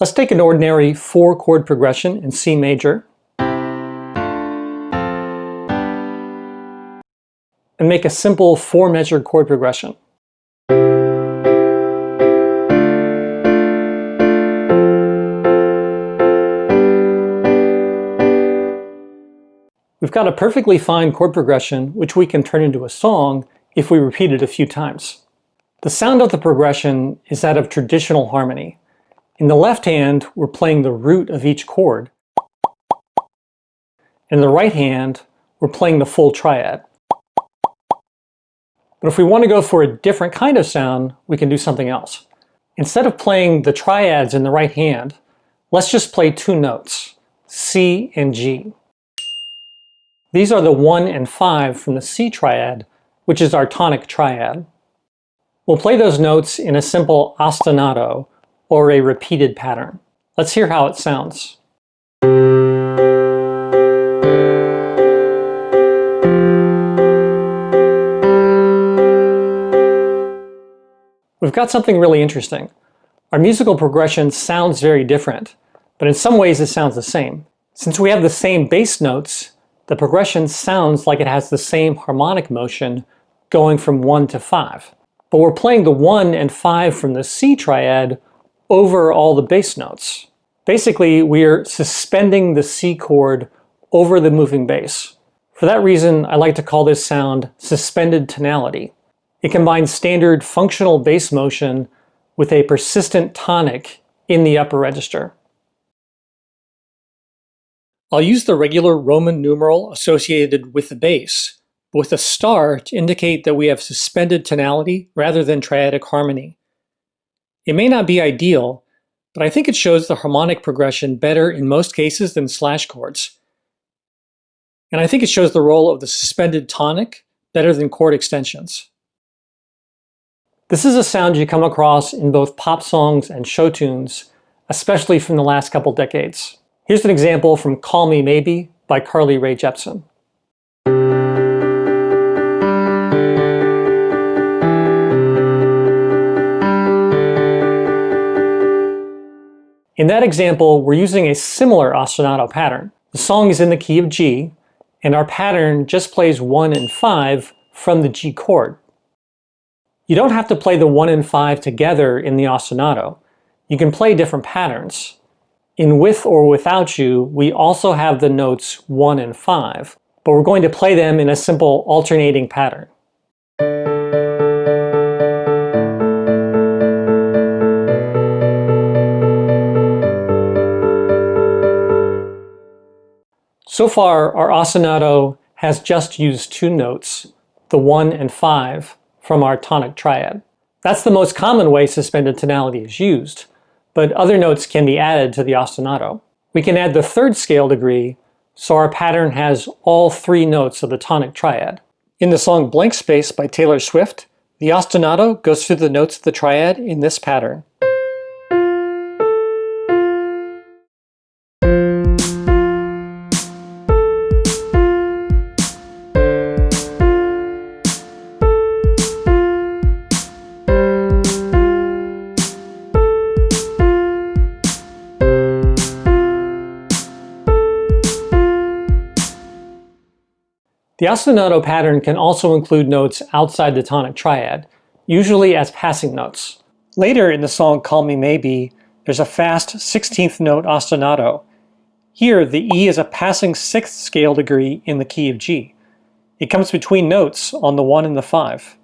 Let's take an ordinary 4-chord progression in C major and make a simple 4-measure chord progression. We've got a perfectly fine chord progression which we can turn into a song if we repeat it a few times. The sound of the progression is that of traditional harmony. In the left hand, we're playing the root of each chord. In the right hand, we're playing the full triad. But if we want to go for a different kind of sound, we can do something else. Instead of playing the triads in the right hand, let's just play 2 notes, C and G. These are the 1 and 5 from the C triad, which is our tonic triad. We'll play those notes in a simple ostinato, or a repeated pattern. Let's hear how it sounds. We've got something really interesting. Our musical progression sounds very different, but in some ways it sounds the same. Since we have the same bass notes, the progression sounds like it has the same harmonic motion going from 1 to 5. But we're playing the 1 and 5 from the C triad over all the bass notes. Basically, we're suspending the C chord over the moving bass. For that reason, I like to call this sound suspended tonality. It combines standard functional bass motion with a persistent tonic in the upper register. I'll use the regular Roman numeral associated with the bass, but with a star to indicate that we have suspended tonality rather than triadic harmony. It may not be ideal, but I think it shows the harmonic progression better in most cases than slash chords. And I think it shows the role of the suspended tonic better than chord extensions. This is a sound you come across in both pop songs and show tunes, especially from the last couple decades. Here's an example from Call Me Maybe by Carly Rae Jepsen. In that example, we're using a similar ostinato pattern. The song is in the key of G, and our pattern just plays 1 and 5 from the G chord. You don't have to play the 1 and 5 together in the ostinato. You can play different patterns. In With or Without You, we also have the notes 1 and 5, but we're going to play them in a simple alternating pattern. So far, our ostinato has just used 2 notes, the 1 and 5, from our tonic triad. That's the most common way suspended tonality is used, but other notes can be added to the ostinato. We can add the 3rd scale degree, so our pattern has all 3 notes of the tonic triad. In the song Blank Space by Taylor Swift, the ostinato goes through the notes of the triad in this pattern. The ostinato pattern can also include notes outside the tonic triad, usually as passing notes. Later in the song Call Me Maybe, there's a fast 16th note ostinato. Here, the E is a passing 6th scale degree in the key of G. It comes between notes on the 1 and the 5.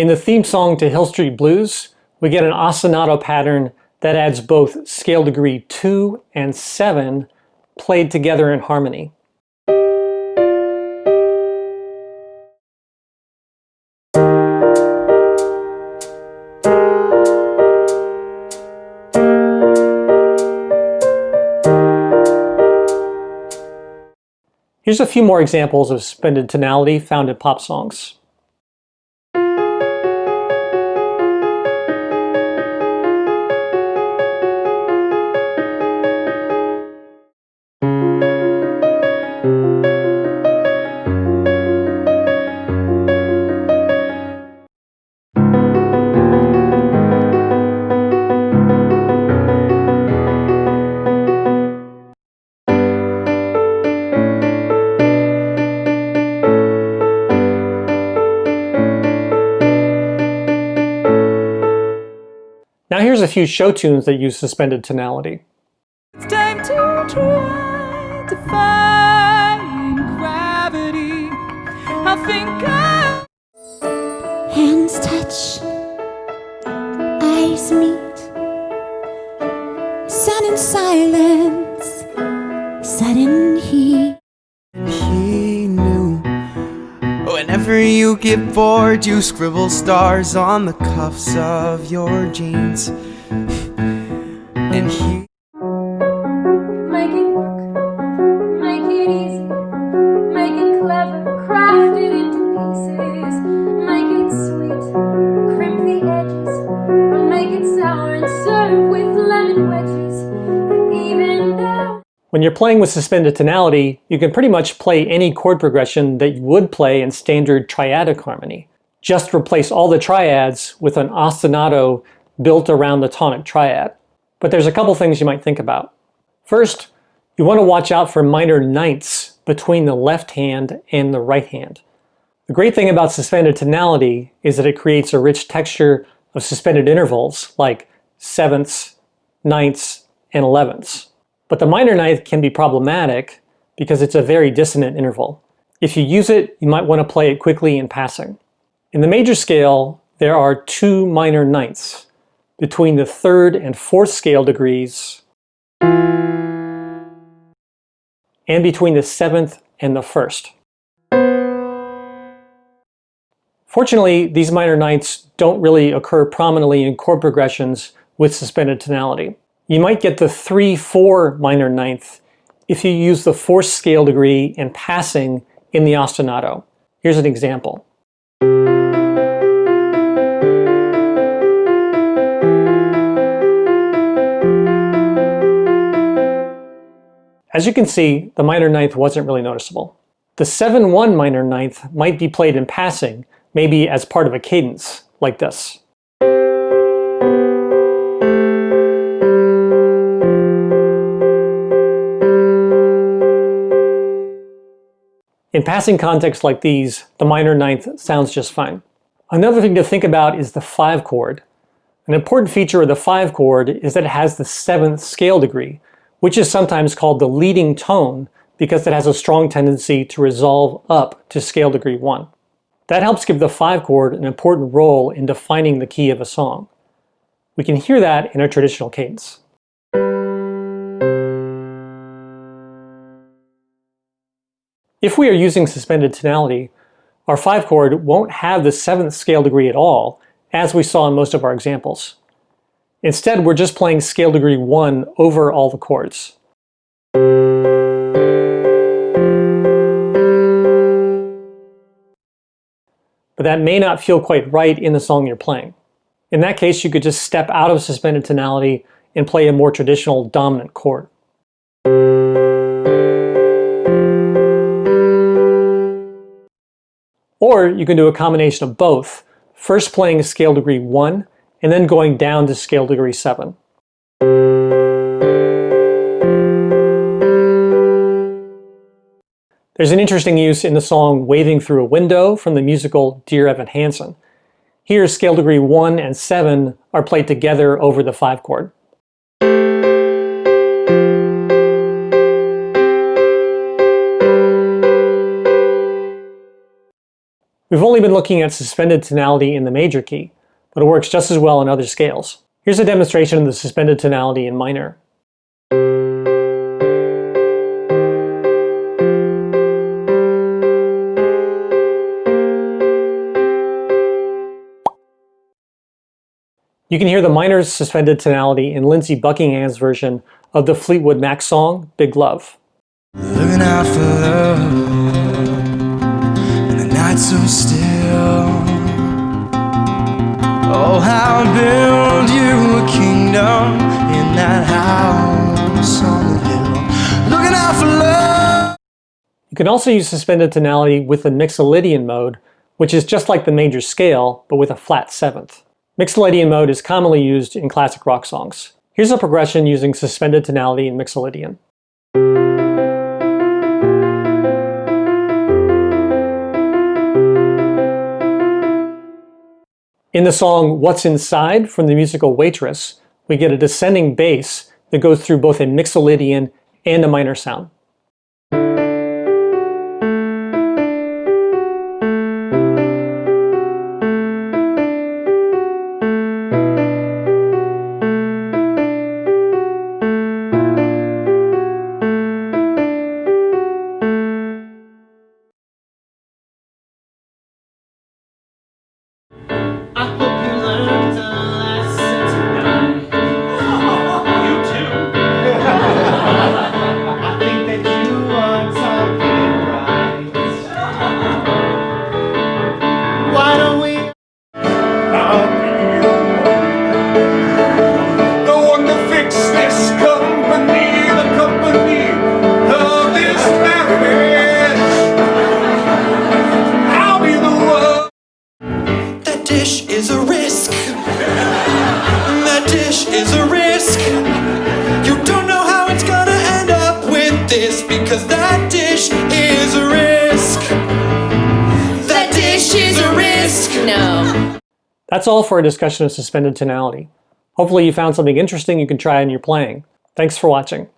In the theme song to Hill Street Blues, we get an ostinato pattern that adds both scale degree 2 and 7 played together in harmony. Here's a few more examples of suspended tonality found in pop songs. here's a few show tunes that use suspended tonality. It's time to try defying gravity. I think hands touch, eyes meet, sudden silence, sudden heat. he knew. Whenever you get bored, you scribble stars on the cuffs of your jeans. And he Make it work, make it easy, make it clever, craft it into pieces, make it sweet, crimp the edges, or make it sour and serve with lemon wedges, even though. When you're playing with suspended tonality, you can pretty much play any chord progression that you would play in standard triadic harmony. Just replace all the triads with an ostinato built around the tonic triad. But there's a couple things you might think about. First, you want to watch out for minor ninths between the left hand and the right hand. The great thing about suspended tonality is that it creates a rich texture of suspended intervals like sevenths, ninths, and elevenths. But the minor ninth can be problematic because it's a very dissonant interval. If you use it, you might want to play it quickly in passing. In the major scale, there are 2 minor ninths between the 3rd and 4th scale degrees and between the 7th and the 1st. Fortunately, these minor ninths don't really occur prominently in chord progressions with suspended tonality. You might get the 3-4 minor ninth if you use the 4th scale degree in passing in the ostinato. Here's an example. As you can see, the minor ninth wasn't really noticeable. The 7-1 minor ninth might be played in passing, maybe as part of a cadence, like this. In passing contexts like these, the minor ninth sounds just fine. Another thing to think about is the 5 chord. An important feature of the 5 chord is that it has the 7th scale degree, which is sometimes called the leading tone because it has a strong tendency to resolve up to scale degree 1. That helps give the 5 chord an important role in defining the key of a song. We can hear that in a traditional cadence. If we are using suspended tonality, our 5 chord won't have the 7th scale degree at all, as we saw in most of our examples. Instead, we're just playing scale degree 1 over all the chords. But that may not feel quite right in the song you're playing. In that case, you could just step out of suspended tonality and play a more traditional dominant chord. Or you can do a combination of both, first playing scale degree 1 and then going down to scale degree 7. There's an interesting use in the song Waving Through a Window from the musical Dear Evan Hansen. Here, scale degree 1 and 7 are played together over the 5 chord. We've only been looking at suspended tonality in the major key, but it works just as well in other scales. Here's a demonstration of the suspended tonality in minor. You can hear the minor suspended tonality in Lindsey Buckingham's version of the Fleetwood Mac song, Big Love. looking out for love, and the night's so still. Oh, how I'll build you a kingdom in that house on the hill. Looking out for love. You can also use suspended tonality with the Mixolydian mode, which is just like the major scale, but with a flat 7th. Mixolydian mode is commonly used in classic rock songs. Here's a progression using suspended tonality in Mixolydian. In the song What's Inside from the musical Waitress, we get a descending bass that goes through both a mixolydian and a minor sound. I hope you learned a lesson tonight. You too. I think that you are talking right. Why don't we? I'll be the one to fix this company, the company of this marriage. I'll be the one. That dish is a risk. That dish is a risk. You don't know how it's gonna end up with this because that dish is a risk. That dish is a risk. No. That's all for our discussion of suspended tonality. Hopefully you found something interesting you can try in your playing. Thanks for watching.